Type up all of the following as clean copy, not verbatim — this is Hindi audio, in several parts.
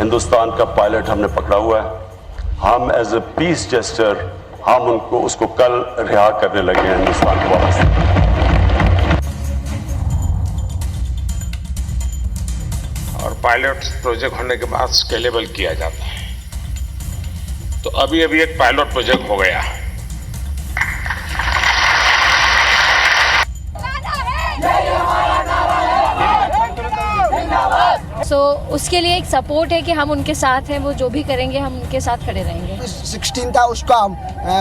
हिंदुस्तान का पायलट हमने पकड़ा हुआ है। हम एज ए पीस जेस्टर हम उसको कल रिहा करने लगे हैं हिंदुस्तान को वापस। और पायलट प्रोजेक्ट होने के बाद स्केलेबल किया जाता है। तो अभी एक पायलट प्रोजेक्ट हो गया। उसके लिए एक सपोर्ट है कि हम उनके साथ हैं, वो जो भी करेंगे हम उनके साथ खड़े रहेंगे। 16 था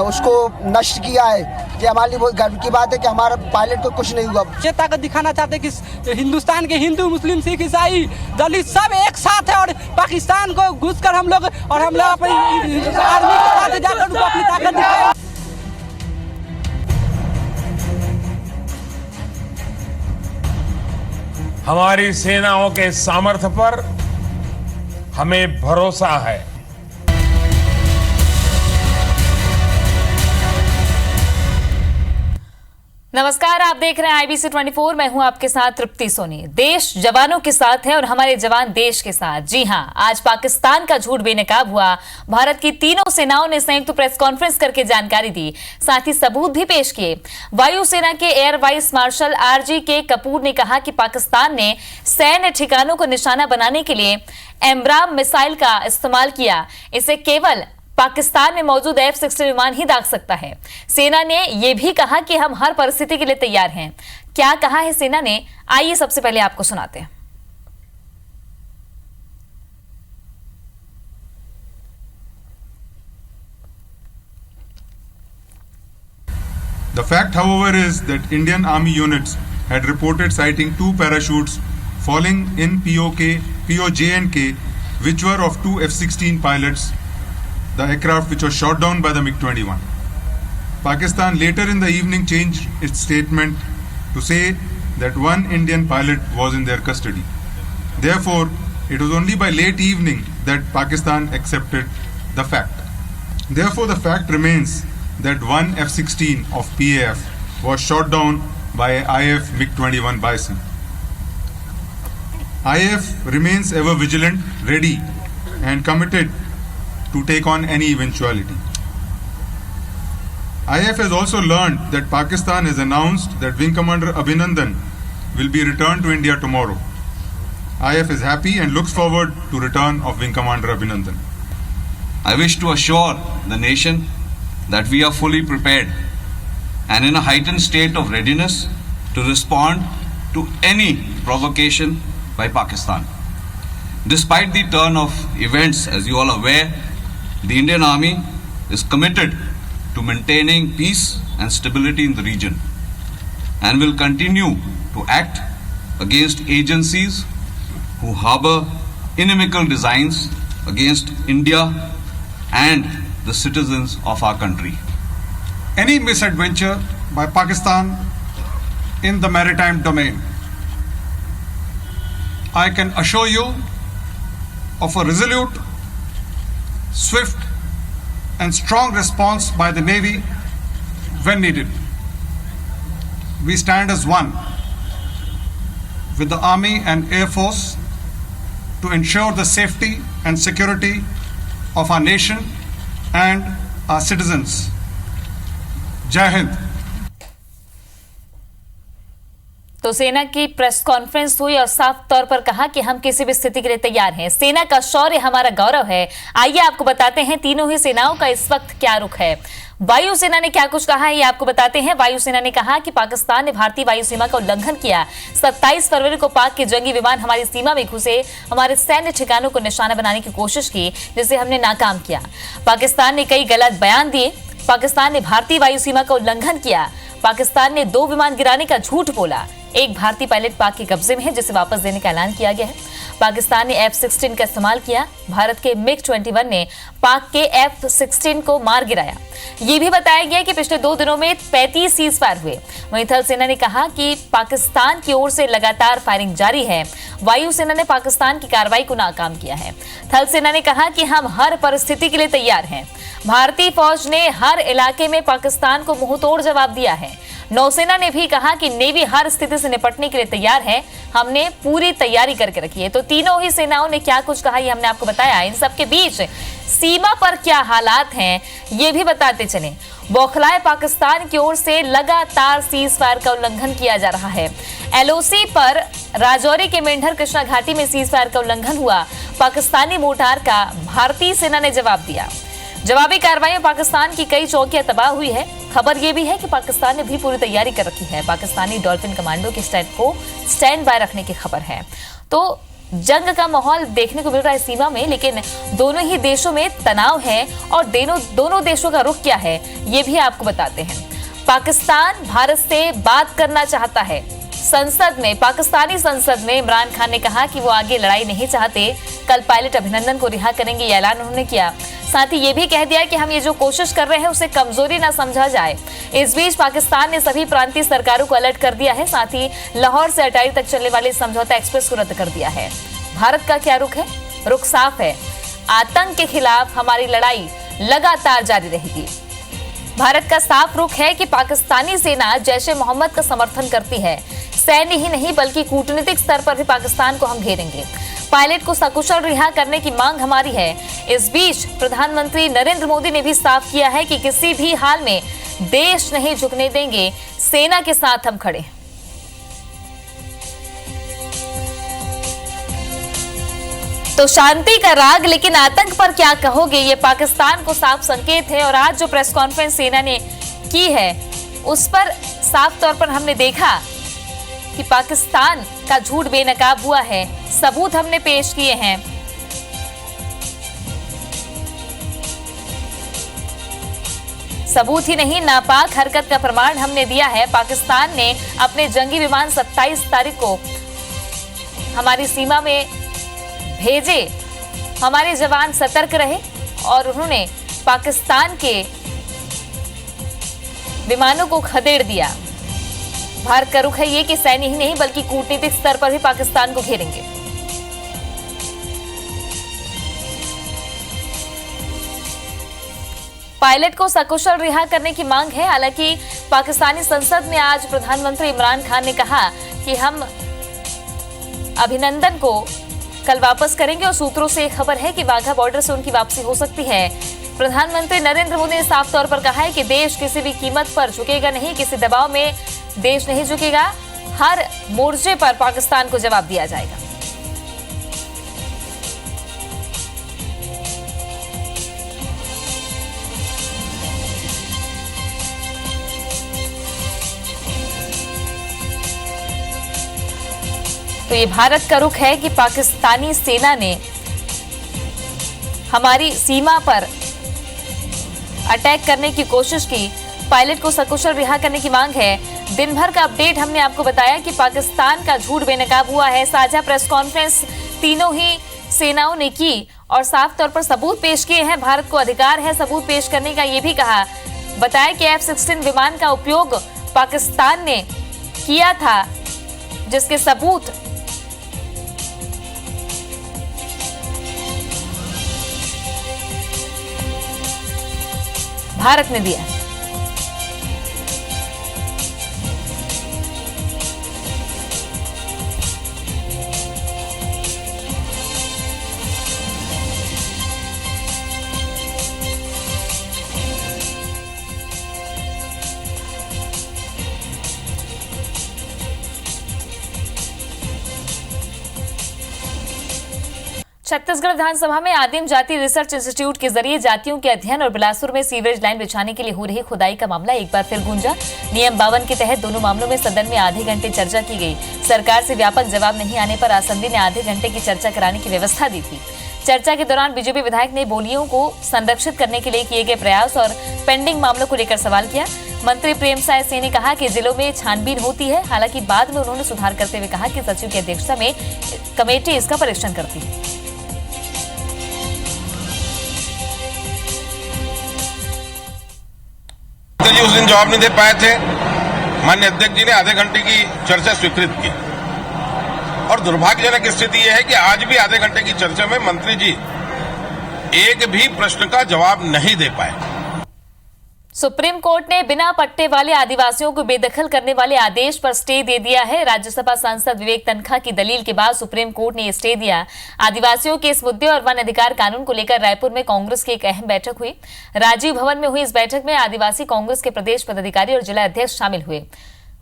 उसको नष्ट किया है। ये हमारे लिए बहुत गर्व की बात है कि हमारा पायलट को कुछ नहीं हुआ। ये ताकत दिखाना चाहते हैं कि हिंदुस्तान के हिंदू, मुस्लिम, सिख, ईसाई, दलित सब एक साथ है और पाकिस्तान को घुसकर हम लोग अपनी आर्मी के साथ जाकर उनको अपनी ताकत दिखाएं। हमारी सेनाओं के सामर्थ्य पर हमें भरोसा है। नमस्कार, आप देख रहे हैं IBC 24। मैं हूं आपके साथ तृप्ति सोनी। देश जवानों के साथ है और हमारे जवान देश के साथ। जी हां, आज पाकिस्तान का झूठ बेनकाब हुआ। भारत की तीनों सेनाओं ने संयुक्त प्रेस कॉन्फ्रेंस करके जानकारी दी, साथ ही सबूत भी पेश किए। वायुसेना के air vice marshal RGK Kapoor ने कहा कि पाकिस्तान ने सैन्य ठिकानों को निशाना बनाने के लिए एमराम मिसाइल का इस्तेमाल किया। इसे केवल पाकिस्तान में मौजूद F-16 विमान ही दाग सकता है। सेना ने यह भी कहा कि हम हर परिस्थिति के लिए तैयार हैं। क्या कहा है सेना ने, आइए सबसे पहले आपको सुनाते हैं। The fact, however, is that Indian Army units had reported sighting 2 parachutes falling in POJ&K, which were of 2 F-16 pilots, the aircraft which was shot down by the MiG-21. Pakistan later in the evening changed its statement to say that 1 Indian pilot was in their custody. Therefore, it was only by late evening that Pakistan accepted the fact. Therefore, the fact remains that 1 F-16 of PAF was shot down by IF MiG-21 Bison. IF remains ever vigilant, ready and committed to take on any eventuality. IF has also learned that Pakistan has announced that Wing Commander Abhinandan will be returned to India tomorrow. IF is happy and looks forward to return of Wing Commander Abhinandan. I wish to assure the nation that we are fully prepared and in a heightened state of readiness to respond to any provocation by Pakistan. Despite the turn of events, as you all are aware, the Indian Army is committed to maintaining peace and stability in the region and will continue to act against agencies who harbor inimical designs against India and the citizens of our country. Any misadventure by Pakistan in the maritime domain, I can assure you of a resolute, swift and strong response by the Navy when needed. We stand as one with the Army and Air Force to ensure the safety and security of our nation and our citizens. Jai Hind. तो सेना की प्रेस कॉन्फ्रेंस हुई और साफ तौर पर कहा कि हम किसी भी स्थिति के लिए तैयार हैं। सेना का शौर्य हमारा गौरव है। आइए आपको बताते हैं तीनों ही सेनाओं का इस वक्त क्या रुख है। वायुसेना ने क्या कुछ कहा है ये आपको बताते हैं। वायुसेना ने कहा कि पाकिस्तान ने भारतीय वायु सीमा का उल्लंघन किया। 27 फरवरी को पाक के जंगी विमान हमारी सीमा में घुसे, हमारे सैन्य ठिकानों को निशाना बनाने की कोशिश की, जिसे हमने नाकाम किया। पाकिस्तान ने कई गलत बयान दिए। पाकिस्तान ने भारतीय वायु सीमा का उल्लंघन किया। पाकिस्तान ने 2 विमान गिराने का झूठ बोला। एक भारतीय पायलट पाक के कब्जे में है, जिसे वापस देने का ऐलान किया गया है। पाकिस्तान ने F-16 का इस्तेमाल किया। भारत के MiG-21 ने पाक के F-16 को मार गिराया। ये भी बताया गया कि पिछले 2 दिनों में 35 सीज फायर हुए। वहीं थल सेना ने कहा कि पाकिस्तान की ओर से लगातार फायरिंग जारी है। वायुसेना ने पाकिस्तान की कार्रवाई को नाकाम किया है। थल सेना ने कहा कि हम हर परिस्थिति के लिए तैयार हैं। भारतीय फौज ने हर इलाके में पाकिस्तान को मुंहतोड़ जवाब दिया है। नौसेना ने भी कहा कि नेवी हर स्थिति से निपटने के लिए तैयार है, हमने पूरी तैयारी करके रखी है। तो तीनों ही सेनाओं ने क्या कुछ कहा ये हमने आपको बताया। इन सबके बीच सीमा पर क्या हालात हैं ये भी बताते चले। बौखलाए पाकिस्तान की ओर से लगातार सीज फायर का उल्लंघन किया जा रहा है। एलओसी पर राजौरी के मेंढर कृष्णा घाटी में सीज फायर का उल्लंघन हुआ। पाकिस्तानी मोर्टार का भारतीय सेना ने जवाब दिया। जवाबी कार्रवाई में पाकिस्तान की कई चौकियां तबाह हुई है। खबर यह भी है कि पाकिस्तान ने भी पूरी तैयारी कर रखी है। पाकिस्तानी डॉल्फिन कमांडो के स्टैंड बाय रखने की खबर है। तो जंग का माहौल देखने को मिल रहा है सीमा में, लेकिन दोनों ही देशों में तनाव है और दोनों देशों का रुख क्या है ये भी आपको बताते हैं। पाकिस्तान भारत से बात करना चाहता है। संसद में, पाकिस्तानी संसद में इमरान खान ने कहा कि वो आगे लड़ाई नहीं चाहते। कल पायलट अभिनंदन को रिहा करेंगे, ये ऐलान उन्होंने किया। साथ ही ये भी कह दिया कि हम ये जो कोशिश कर रहे हैं उसे कमजोरी ना समझा जाए। इस बीच पाकिस्तान ने सभी प्रांतीय सरकारों को अलर्ट कर दिया है। साथ ही लाहौर से अटारी तक चलने वाले समझौता एक्सप्रेस को रद्द कर दिया है। भारत का क्या रुख है? रुख साफ है, आतंक के खिलाफ हमारी लड़ाई लगातार जारी रहेगी। भारत का साफ रुख है कि पाकिस्तानी सेना जैश ए मोहम्मद का समर्थन करती है। सैन्य ही नहीं बल्कि कूटनीतिक स्तर पर भी पाकिस्तान को हम घेरेंगे। पायलट को सकुशल रिहा करने की मांग हमारी है। इस बीच प्रधानमंत्री नरेंद्र मोदी ने भी साफ किया है कि किसी भी हाल में देश नहीं झुकने देंगे, सेना के साथ हम खड़े। तो शांति का राग, लेकिन आतंक पर क्या कहोगे, ये पाकिस्तान को साफ संकेत है। और आज जो प्रेस कॉन्फ्रेंस सेना ने की है उस पर साफ तौर पर हमने देखा कि पाकिस्तान का झूठ बेनकाब हुआ है। सबूत हमने पेश किए हैं। सबूत ही नहीं, नापाक हरकत का प्रमाण हमने दिया है। पाकिस्तान ने अपने जंगी विमान 27 तारीख को हमारी सीमा में भेजे। हमारे जवान सतर्क रहे और उन्होंने पाकिस्तान के विमानों को खदेड़ दिया। भारत का रुख है ये कि सैन्य ही नहीं बल्कि कूटनीतिक स्तर पर भी पाकिस्तान को घेरेंगे। पायलट को सकुशल रिहा करने की मांग है। हालांकि पाकिस्तानी संसद में आज प्रधानमंत्री इमरान खान ने कहा कि हम अभिनंदन को कल वापस करेंगे और सूत्रों से खबर है कि वाघा बॉर्डर से उनकी वापसी हो सकती है। प्रधानमंत्री नरेंद्र मोदी ने साफ तौर पर कहा है कि देश किसी भी कीमत पर झुकेगा नहीं, किसी दबाव में देश नहीं झुकेगा। हर मोर्चे पर पाकिस्तान को जवाब दिया जाएगा। तो ये भारत का रुख है कि पाकिस्तानी सेना ने हमारी सीमा पर अटैक करने की कोशिश की। पायलट को सकुशल रिहा करने की मांग है। दिन भर का अपडेट हमने आपको बताया कि पाकिस्तान का झूठ बेनकाब हुआ है। साझा प्रेस कॉन्फ्रेंस तीनों ही सेनाओं ने की और साफ तौर पर सबूत पेश किए हैं। भारत को अधिकार है सबूत पेश करने का, ये भी कहा। बताया कि F-16 विमान का उपयोग पाकिस्तान ने किया था, जिसके सबूत भारत ने दिया। छत्तीसगढ़ विधानसभा में आदिम जाति रिसर्च इंस्टीट्यूट के जरिए जातियों के अध्ययन और बिलासपुर में सीवरेज लाइन बिछाने के लिए हो रही खुदाई का मामला एक बार फिर गूंजा। नियम 52 के तहत दोनों मामलों में सदन में आधे घंटे चर्चा की गई। सरकार से व्यापक जवाब नहीं आने पर आसंदी ने आधे घंटे की चर्चा कराने की व्यवस्था दी थी। चर्चा के दौरान बीजेपी विधायक ने बोलियों को संरक्षित करने के लिए किए गए प्रयास और पेंडिंग मामलों को लेकर सवाल किया। मंत्री प्रेमसाय सिंह ने कहा कि जिलों में छानबीन होती है। हालांकि बाद में उन्होंने सुधार करते हुए कहा कि सचिव की अध्यक्षता में कमेटी इसका परीक्षण करती है। जी उस दिन जवाब नहीं दे पाए थे। माननीय अध्यक्ष जी ने आधे घंटे की चर्चा स्वीकृत की और दुर्भाग्यजनक स्थिति यह है कि आज भी आधे घंटे की चर्चा में मंत्री जी एक भी प्रश्न का जवाब नहीं दे पाए। सुप्रीम कोर्ट ने बिना पट्टे वाले आदिवासियों को बेदखल करने वाले आदेश पर स्टे दे दिया है। राज्यसभा सांसद विवेक तन्खा की दलील के बाद सुप्रीम कोर्ट ने ये स्टे दिया। आदिवासियों के इस मुद्दे और वन अधिकार कानून को लेकर रायपुर में कांग्रेस की एक अहम बैठक हुई। राजीव भवन में हुई इस बैठक में आदिवासी कांग्रेस के प्रदेश पदाधिकारी और जिला अध्यक्ष शामिल हुए।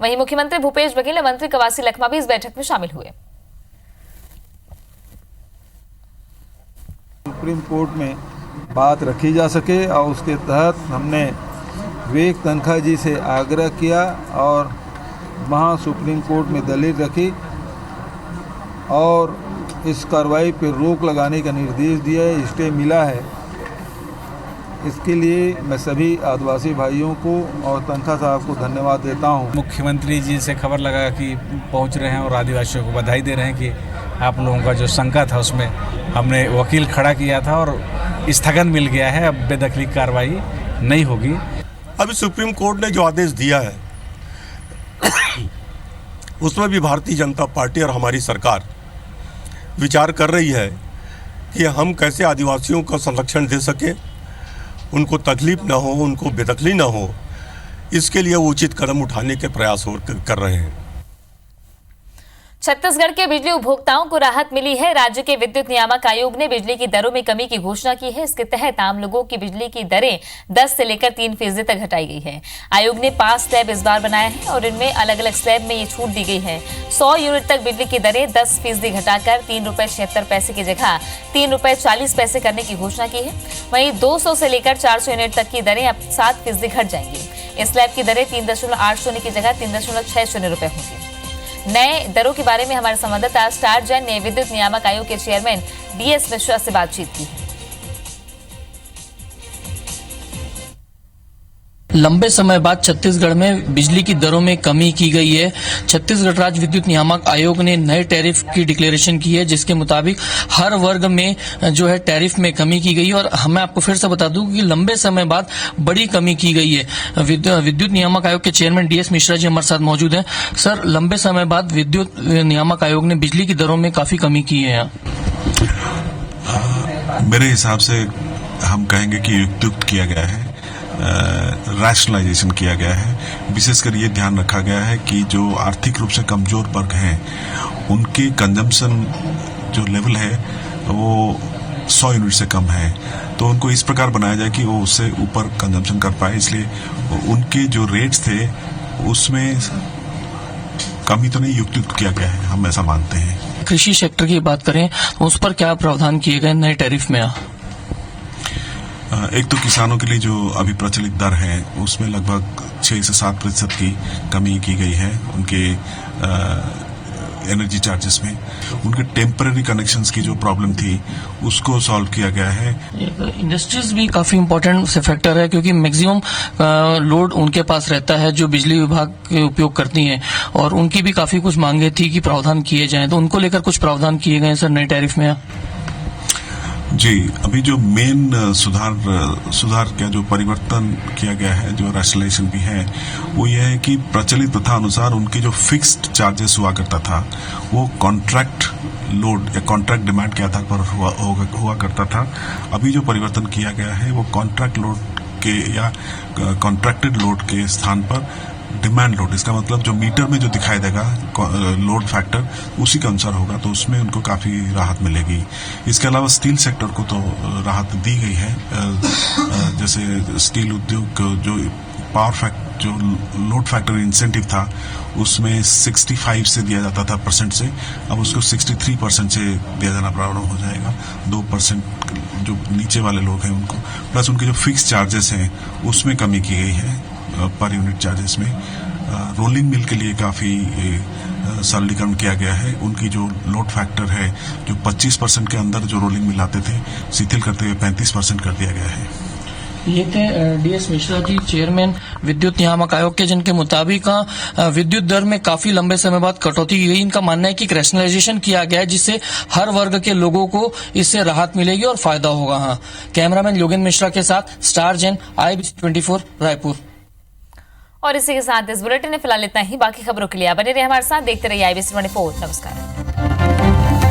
वहीं मुख्यमंत्री भूपेश बघेल और मंत्री कवासी लखमा भी इस बैठक में शामिल हुए। सुप्रीम कोर्ट में बात रखी जा सके और उसके तहत हमने विवेक तन्खा जी से आग्रह किया और वहाँ सुप्रीम कोर्ट में दलील रखी और इस कार्रवाई पर रोक लगाने का निर्देश दिया है, स्टे मिला है। इसके लिए मैं सभी आदिवासी भाइयों को और तन्खा साहब को धन्यवाद देता हूँ। मुख्यमंत्री जी से खबर लगा कि पहुँच रहे हैं और आदिवासियों को बधाई दे रहे हैं कि आप लोगों का जो शंका था उसमें हमने वकील खड़ा किया था और स्थगन मिल गया है। अब बेदखली कार्रवाई नहीं होगी। अभी सुप्रीम कोर्ट ने जो आदेश दिया है उसमें भी भारतीय जनता पार्टी और हमारी सरकार विचार कर रही है कि हम कैसे आदिवासियों को संरक्षण दे सके, उनको तकलीफ ना हो, उनको बेदखली ना हो। इसके लिए वो उचित कदम उठाने के प्रयास कर रहे हैं। छत्तीसगढ़ के बिजली उपभोक्ताओं को राहत मिली है। राज्य के विद्युत नियामक आयोग ने बिजली की दरों में कमी की घोषणा की है। इसके तहत आम लोगों की बिजली की दरें 10 से लेकर 3% तक घटाई गई है। आयोग ने 5 स्लैब इस बार बनाए हैं और इनमें अलग अलग स्लैब में ये छूट दी गई है। 100 यूनिट तक बिजली की दरें 10% घटाकर ₹3.76 की जगह ₹3.40 करने की घोषणा की है। वहीं 200 से लेकर 400 यूनिट तक की दरें अब 7% घट जाएंगी। इस स्लैब की दरें 3.80 की जगह ₹3.60 होंगी। नए दरों के बारे में हमारे संवाददाता स्टार जैन ने विद्युत नियामक आयोग के चेयरमैन DS मिश्रा से बातचीत की है। लंबे समय बाद छत्तीसगढ़ में बिजली की दरों में कमी की गई है। छत्तीसगढ़ राज्य विद्युत नियामक आयोग ने नए टैरिफ की डिक्लेरेशन की है, जिसके मुताबिक हर वर्ग में जो है टैरिफ में कमी की गई है। और मैं आपको फिर से बता दूं कि लंबे समय बाद बड़ी कमी की गई है। विद्युत नियामक आयोग के चेयरमैन DS मिश्रा जी हमारे साथ मौजूद हैं। सर, लंबे समय बाद विद्युत नियामक आयोग ने बिजली की दरों में काफी कमी की है। मेरे हिसाब से हम कहेंगे कि युक्त किया गया है, रैशनलाइजेशन किया गया है। विशेषकर ये ध्यान रखा गया है कि जो आर्थिक रूप से कमजोर वर्ग हैं उनके कंजम्पशन जो लेवल है वो 100 यूनिट से कम है, तो उनको इस प्रकार बनाया जाए कि वो उससे ऊपर कंजम्पशन कर पाए। इसलिए उनके जो रेट्स थे उसमें कमी तो नहीं युक्त किया गया है, हम ऐसा मानते हैं। कृषि सेक्टर की बात करें तो उस पर क्या प्रावधान किए गए नए टैरिफ में? एक तो किसानों के लिए जो अभी प्रचलित दर है उसमें लगभग 6 से 7% की कमी की गई है उनके एनर्जी चार्जेस में। उनके टेम्पररी कनेक्शंस की जो प्रॉब्लम थी उसको सॉल्व किया गया है। इंडस्ट्रीज भी काफी इम्पोर्टेंट फैक्टर है, क्योंकि मैक्सिमम लोड उनके पास रहता है जो बिजली विभाग के उपयोग करती हैं, और उनकी भी काफी कुछ मांगे थी कि प्रावधान किए जाएं, तो उनको लेकर कुछ प्रावधान किए गए सर नए टैरिफ में? जी, अभी जो मेन सुधार का जो परिवर्तन किया गया है, जो रैशनलाइजेशन भी है, वो ये है कि प्रचलित प्रथा अनुसार उनके जो फिक्स्ड चार्जेस हुआ करता था वो कॉन्ट्रैक्ट लोड या कॉन्ट्रैक्ट डिमांड के आधार पर हुआ करता था। अभी जो परिवर्तन किया गया है वो कॉन्ट्रैक्ट लोड के या कॉन्ट्रैक्टेड लोड के स्थान पर डिमांड लोड, इसका मतलब जो मीटर में जो दिखाई देगा लोड फैक्टर उसी के अनुसार होगा, तो उसमें उनको काफी राहत मिलेगी। इसके अलावा स्टील सेक्टर को तो राहत दी गई है। जैसे स्टील उद्योग जो पावर फैक्टर जो लोड फैक्टर इंसेंटिव था उसमें 65 से दिया जाता था परसेंट से, अब उसको 63% से दिया जाना प्रारंभ हो जाएगा। 2% जो नीचे वाले लोग हैं उनको, प्लस उनके जो फिक्स चार्जेस हैं उसमें कमी की गई है पर यूनिट चार्जेस में। रोलिंग मिल के लिए काफी सरलीकरण किया गया है। उनकी जो लोड फैक्टर है जो 25% के अंदर जो रोलिंग मिल आते थे शिथिल करते हुए 35% कर दिया गया है। ये थे DS मिश्रा जी, चेयरमैन विद्युत नियामक आयोग के, जिनके मुताबिक विद्युत दर में काफी लंबे समय बाद कटौती की गई। इनका मानना है कि रैशनलाइजेशन किया गया है जिससे हर वर्ग के लोगों को इससे राहत मिलेगी और फायदा होगा। हाँ, कैमरामैन योगेंद्र मिश्रा के साथ स्टार जैन, IBC 24 रायपुर। और इसी के साथ इस बुलेटिन में फिलहाल इतना ही। बाकी खबरों के लिए बने रहिए हमारे साथ, देखते रहिए IBC 24। नमस्कार।